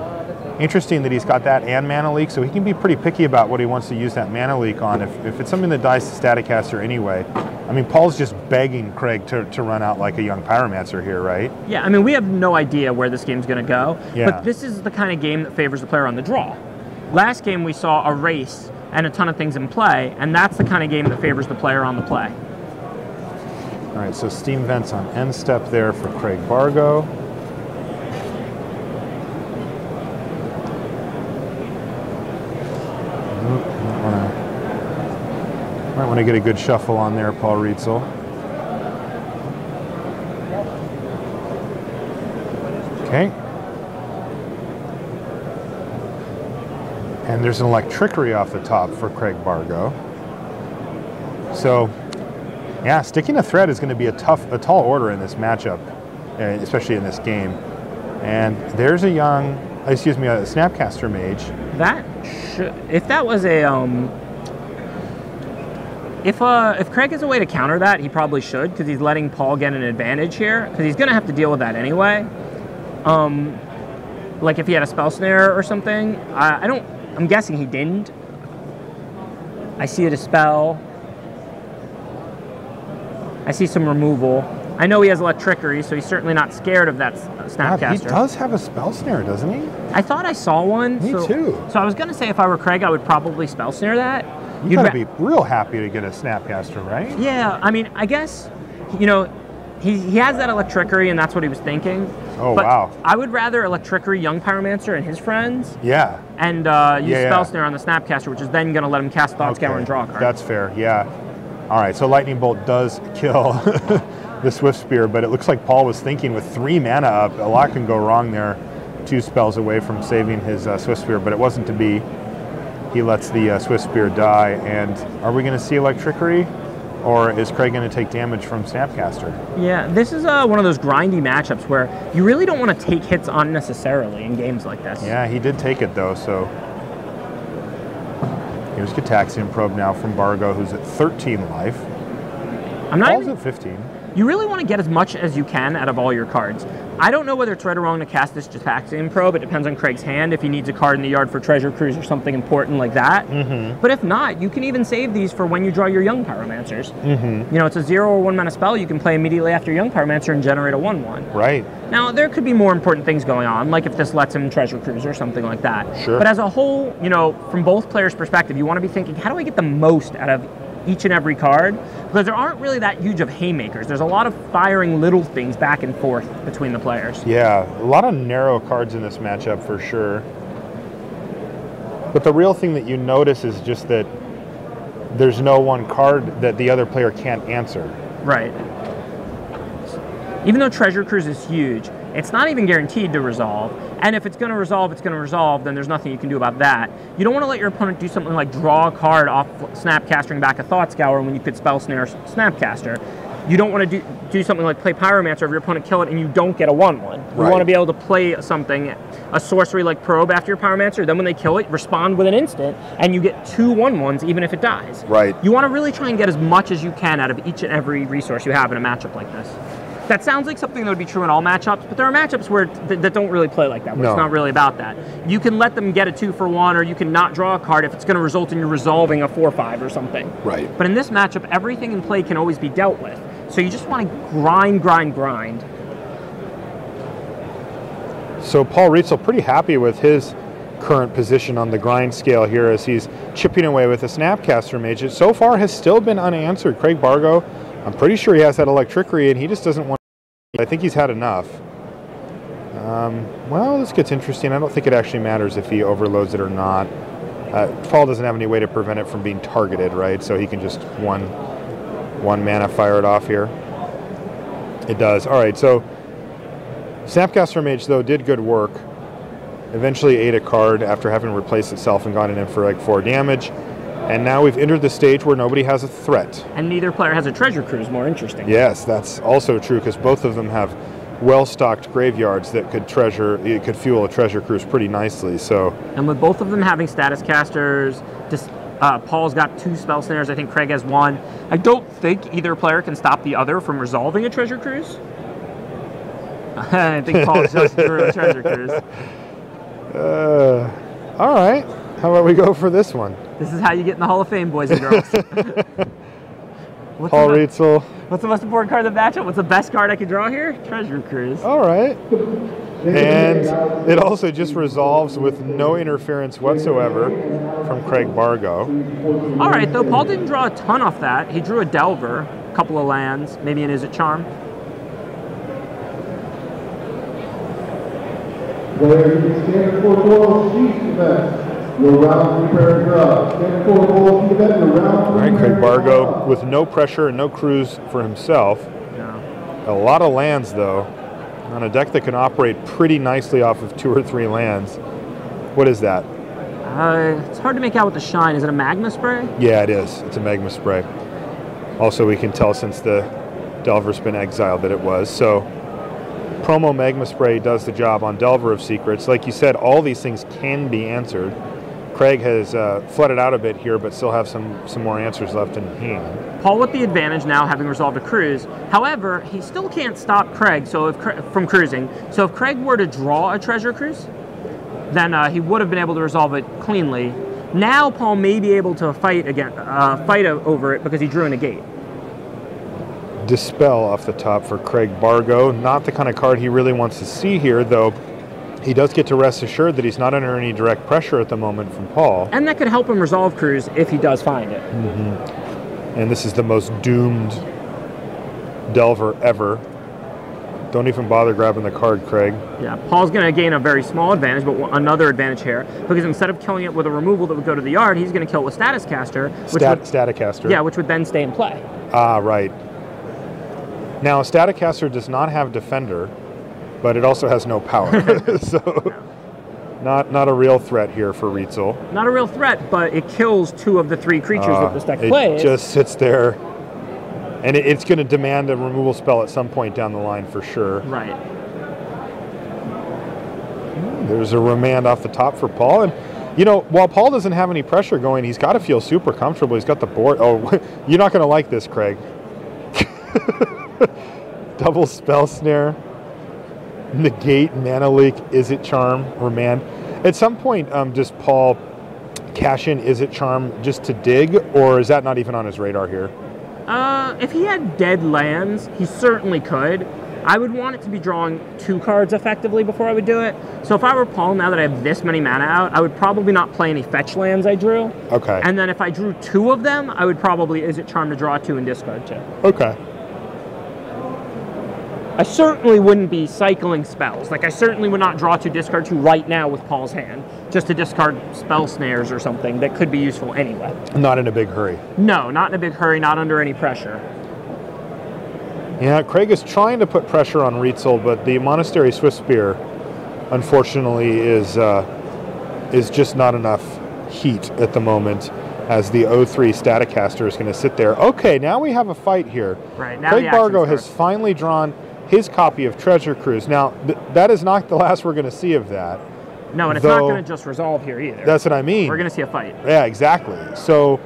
Interesting that he's got that and Mana Leak, so he can be pretty picky about what he wants to use that Mana Leak on. If it's something that dies to Staticaster anyway. I mean, Paul's just begging Craig to run out like a Young Pyromancer here, right? Yeah, I mean, we have no idea where this game's going to go. Yeah. But this is the kind of game that favors the player on the draw. Last game we saw a race and a ton of things in play, and that's the kind of game that favors the player on the play. All right, so Steam Vents on end step there for Craig Bargo. Might want to get a good shuffle on there, Paul Rietzl. Okay. And there's an Electrickery off the top for Craig Bargo. So, yeah, sticking a threat is going to be a tall order in this matchup, especially in this game. And there's a Snapcaster Mage. If that was a if Craig has a way to counter that, he probably should, because he's letting Paul get an advantage here, because he's going to have to deal with that anyway. Like if he had a Spell Snare or something. I'm guessing he didn't. I see a Dispel. I see some removal. I know he has Electrickery, so he's certainly not scared of that Snapcaster. God, he does have a Spell Snare, doesn't he? I thought I saw one. Me too. So I was going to say if I were Craig, I would probably Spell Snare that. You'd gotta be real happy to get a Snapcaster, right? Yeah, I mean, I guess, he has that Electrickery, and that's what he was thinking. Oh, but wow. I would rather Electrickery Young Pyromancer and his friends. Yeah. And use Spell Snare on the Snapcaster, which is then going to let him cast Thought Scour and draw a card. That's fair, yeah. All right, so Lightning Bolt does kill the Swift Spear, but it looks like Paul was thinking with 3 mana up, a lot can go wrong there. 2 spells away from saving his Swift Spear, but it wasn't to be. He lets the Swift Spear die, and are we going to see Electrickery? Or is Craig going to take damage from Snapcaster? Yeah, this is one of those grindy matchups where you really don't want to take hits unnecessarily in games like this. Yeah, he did take it though, so. Here's Gataxian Probe now from Bargo, who's at 13 life. Paul's at 15. You really want to get as much as you can out of all your cards. I don't know whether it's right or wrong to cast this Gataxian Probe. It depends on Craig's hand, if he needs a card in the yard for Treasure Cruise or something important like that. But if not, you can even save these for when you draw your Young Pyromancers. You know, it's a 0 or 1 mana spell you can play immediately after Young Pyromancer and generate a 1/1. Right. Now, there could be more important things going on, like if this lets him Treasure Cruise or something like that. Sure. But as a whole, you know, from both players' perspective, you want to be thinking, how do I get the most out of each and every card? Because there aren't really that huge of haymakers. There's a lot of firing little things back and forth between the players. Yeah, a lot of narrow cards in this matchup for sure. But the real thing that you notice is just that there's no one card that the other player can't answer. Right. Even though Treasure Cruise is huge, it's not even guaranteed to resolve. And if it's going to resolve, it's going to resolve, then there's nothing you can do about that. You don't want to let your opponent do something like draw a card off Snapcastering back a Thought Scour when you could Spell Snare Snapcaster. You don't want to do something like play Pyromancer if your opponent kill it and you don't get a 1/1. You want to be able to play something, a sorcery like Probe after your Pyromancer, then when they kill it, respond with an instant, and you get 2 1/1s even if it dies. Right. You want to really try and get as much as you can out of each and every resource you have in a matchup like this. That sounds like something that would be true in all matchups, but there are matchups where that don't really play like that, where it's not really about that. You can let them get a 2-for-1, or you can not draw a card if it's going to result in you resolving a 4/5 or something. Right. But in this matchup, everything in play can always be dealt with. So you just want to grind, grind, grind. So Paul Rietzl pretty happy with his current position on the grind scale here as he's chipping away with a Snapcaster Mage. So far has still been unanswered. Craig Bargo, I'm pretty sure he has that Electrickery and he just doesn't want to. I think he's had enough. Well, this gets interesting. I don't think it actually matters if he overloads it or not. Paul doesn't have any way to prevent it from being targeted, right? So he can just one mana fire it off here. It does. All right, so Snapcaster Mage, though, did good work. Eventually ate a card after having replaced itself and gotten in for like 4 damage. And now we've entered the stage where nobody has a threat. And neither player has a Treasure Cruise, more interesting. Yes, that's also true because both of them have well-stocked graveyards that could fuel a Treasure Cruise pretty nicely. So, and with both of them having Status Casters, Paul's got 2 Spell Snares, I think Craig has 1. I don't think either player can stop the other from resolving a Treasure Cruise. I think Paul just drew a Treasure Cruise. All right. How about we go for this one? This is how you get in the Hall of Fame, boys and girls. Paul Rietzl. What's the most important card of the matchup? What's the best card I could draw here? Treasure Cruise. All right. And it also just resolves with no interference whatsoever from Craig Bargo. All right, though Paul didn't draw a ton off that. He drew a Delver, a couple of lands, maybe an Izzet Charm. All right, Craig Bargo with no pressure and no cruise for himself. Yeah. A lot of lands, though, on a deck that can operate pretty nicely off of 2 or 3 lands. What is that? It's hard to make out with the shine. Is it a Magma Spray? Yeah, it is. It's a Magma Spray. Also, we can tell since the Delver's been exiled that it was. So, promo Magma Spray does the job on Delver of Secrets. Like you said, all these things can be answered. Craig has flooded out a bit here, but still have some more answers left in hand. Paul with the advantage now, having resolved a cruise. However, he still can't stop Craig from cruising. So if Craig were to draw a Treasure Cruise, then he would have been able to resolve it cleanly. Now Paul may be able to fight over it because he drew a negate. Dispel off the top for Craig Bargo. Not the kind of card he really wants to see here, though. He does get to rest assured that he's not under any direct pressure at the moment from Paul. And that could help him resolve Cruise if he does find it. And this is the most doomed Delver ever. Don't even bother grabbing the card, Craig. Yeah, Paul's going to gain a very small advantage, but another advantage here, because instead of killing it with a removal that would go to the yard, he's going to kill it with Status Caster. Staticaster. Yeah, which would then stay in play. Ah, right. Now, Staticaster does not have Defender, but it also has no power. So, not a real threat here for Rietzl. Not a real threat, but it kills 2 of the 3 creatures that this deck plays. It just sits there, and it's going to demand a removal spell at some point down the line for sure. Right. There's a remand off the top for Paul, and you know, while Paul doesn't have any pressure going, he's got to feel super comfortable. He's got the board. Oh, you're not going to like this, Craig. Double Spell Snare, negate, Mana Leak, Is It Charm, remand. At some point, does Paul cash in Is It Charm just to dig, or is that not even on his radar here? If he had dead lands, he certainly could. I would want it to be drawing 2 cards effectively before I would do it. So if I were Paul, now that I have this many mana out, I would probably not play any fetch lands I drew. Okay. And then if I drew 2 of them, I would probably Is It Charm to draw 2 and discard 2. Okay. I certainly wouldn't be cycling spells. Like, I certainly would not draw 2, discard 2 right now with Paul's hand, just to discard spell snares or something that could be useful anyway. Not in a big hurry. No, not in a big hurry, not under any pressure. Yeah, Craig is trying to put pressure on Rietzl, but the Monastery Swiftspear, unfortunately, is just not enough heat at the moment, as the 0-3 Staticaster is going to sit there. Okay, now we have a fight here. Right, now Craig Bargo has finally drawn his copy of Treasure Cruise. Now, that is not the last we're going to see of that. No, and it's not going to just resolve here either. That's what I mean. We're going to see a fight. Yeah, exactly. So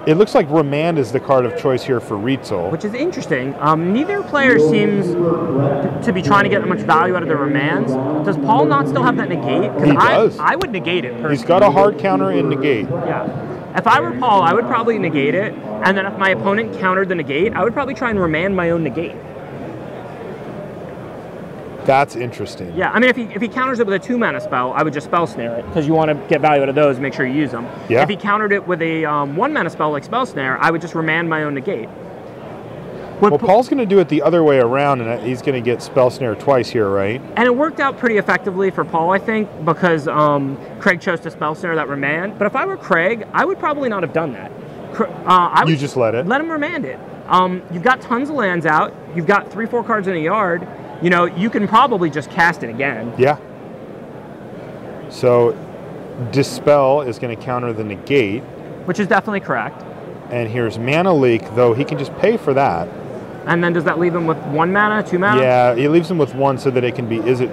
it looks like Remand is the card of choice here for Rietzl. Which is interesting. Neither player seems to be trying to get much value out of their Remands. Does Paul not still have that negate? He does. I would negate it personally. He's got a hard counter in negate. Yeah. If I were Paul, I would probably negate it, and then if my opponent countered the negate, I would probably try and remand my own negate. That's interesting. Yeah, I mean, if he counters it with a 2-mana spell, I would just Spell Snare it, because you want to get value out of those and make sure you use them. Yeah. If he countered it with a 1-mana spell like Spell Snare, I would just remand my own negate. Well, Paul's going to do it the other way around, and he's going to get Spell Snare twice here, right? And it worked out pretty effectively for Paul, I think, because Craig chose to Spell Snare that remand. But if I were Craig, I would probably not have done that. You just let it? Let him remand it. You've got tons of lands out. You've got 3-4 cards in a yard. You know, you can probably just cast it again. Yeah. So, Dispel is going to counter the negate. Which is definitely correct. And here's Mana Leak, though he can just pay for that. And then does that leave him with 1 mana, 2 mana? Yeah, he leaves him with 1 so that it can be Is It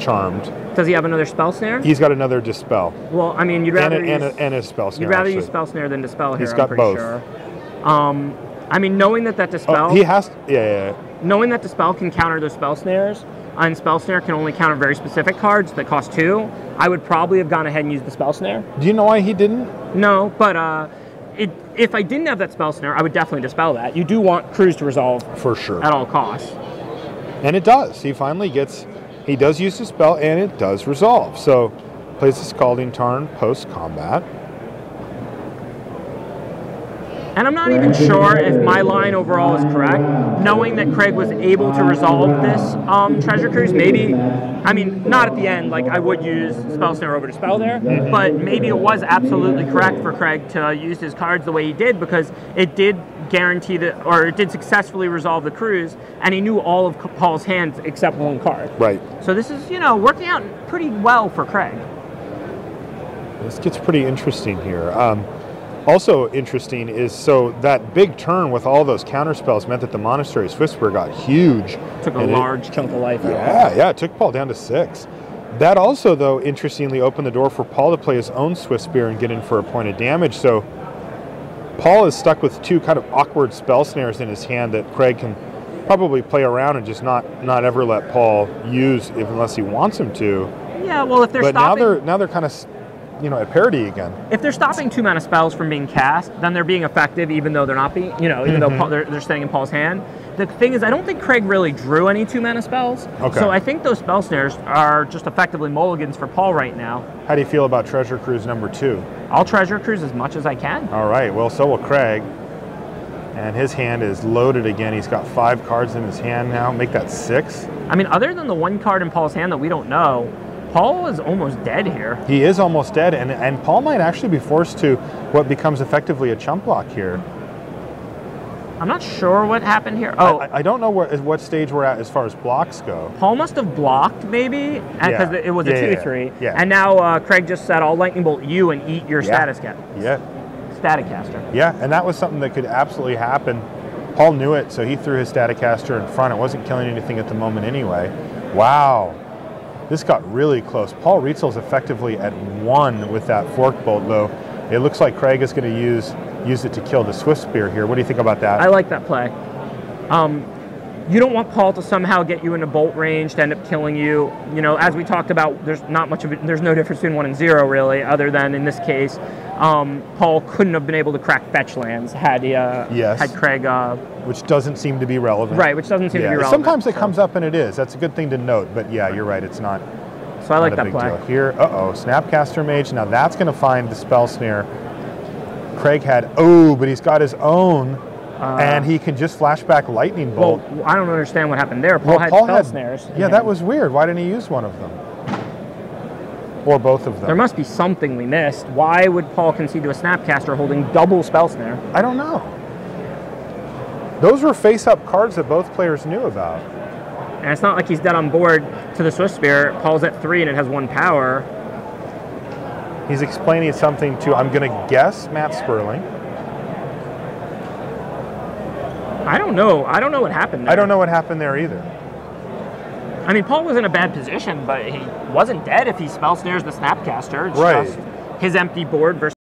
Charmed. Does he have another Spell Snare? He's got another Dispel. Well, I mean, you'd rather and a Spell Snare. You'd rather use Spell Snare than Dispel here, He's got I'm pretty both. sure. I mean, knowing that Dispel... Oh, he has to, yeah. Knowing that Dispel can counter those Spell Snares, and Spell Snare can only counter very specific cards that cost 2, I would probably have gone ahead and used the Spell Snare. Do you know why he didn't? No, but if I didn't have that Spell Snare, I would definitely Dispel that. You do want Cruise to resolve for sure at all costs. And it does. He finally gets... He does use the spell, and it does resolve. So, plays the Scalding Tarn post-combat. And I'm not even sure if my line overall is correct. Knowing that Craig was able to resolve this Treasure Cruise, maybe, I mean, not at the end, like I would use Spell Snare over to Spell there, but maybe it was absolutely correct for Craig to use his cards the way he did, because it did guarantee that, or it did successfully resolve the cruise, and he knew all of Paul's hands except 1 card. Right. So this is, you know, working out pretty well for Craig. This gets pretty interesting here. Also interesting is, so that big turn with all those counter spells meant that the Monastery Swiftspear got huge. Took a large chunk of life out. Yeah, it took Paul down to 6. That also, though, interestingly opened the door for Paul to play his own Swiftspear and get in for a point of damage. So Paul is stuck with 2 kind of awkward spell snares in his hand that Craig can probably play around and just not ever let Paul use unless he wants him to. Yeah, well, if they're stopping... But now they're kind of... You know, at parity again. If they're stopping 2-mana spells from being cast, then they're being effective, even though they're not being, you know, even though they're staying in Paul's hand. The thing is, I don't think Craig really drew any 2-mana spells. Okay. So I think those spell snares are just effectively mulligans for Paul right now. How do you feel about Treasure Cruise number 2? I'll Treasure Cruise as much as I can. All right. Well, so will Craig. And his hand is loaded again. He's got 5 cards in his hand now. Make that 6. I mean, other than the 1 card in Paul's hand that we don't know, Paul is almost dead here. He is almost dead, and Paul might actually be forced to what becomes effectively a chump block here. I'm not sure what happened here. Oh, I don't know what stage we're at as far as blocks go. Paul must have blocked, maybe, because it was a 2-3. Yeah. And now Craig just said, I'll lightning bolt you and eat your static caster. Yeah, and that was something that could absolutely happen. Paul knew it, so he threw his static caster in front. It wasn't killing anything at the moment anyway. Wow. This got really close. Paul Rietzl's effectively at 1 with that fork bolt, though. It looks like Craig is going to use it to kill the Swift Spear here. What do you think about that? I like that play. You don't want Paul to somehow get you into bolt range to end up killing you. You know, as we talked about, there's not much of it. There's no difference between 1 and 0 really, other than in this case, Paul couldn't have been able to crack fetch lands had he had Craig. Which doesn't seem to be relevant. Right, which doesn't seem to be relevant. Sometimes it comes up and it is. That's a good thing to note. But yeah, you're right. It's not. So I like that play. Deal. Here, Snapcaster Mage. Now that's going to find the Spell Snare. Craig had, but he's got his own, and he can just flashback Lightning Bolt. Well, I don't understand what happened there. Paul had Spell Snares. Yeah, that was weird. Why didn't he use one of them? Or both of them? There must be something we missed. Why would Paul concede to a Snapcaster holding double Spell Snare? I don't know. Those were face-up cards that both players knew about. And it's not like he's dead on board to the Swift Spear. Paul's at 3 and it has 1 power. He's explaining something to, I'm going to guess, Matt Sperling. I don't know. I don't know what happened there. I don't know what happened there either. I mean, Paul was in a bad position, but he wasn't dead if he Spell Snares the Snapcaster. It's right. just his empty board versus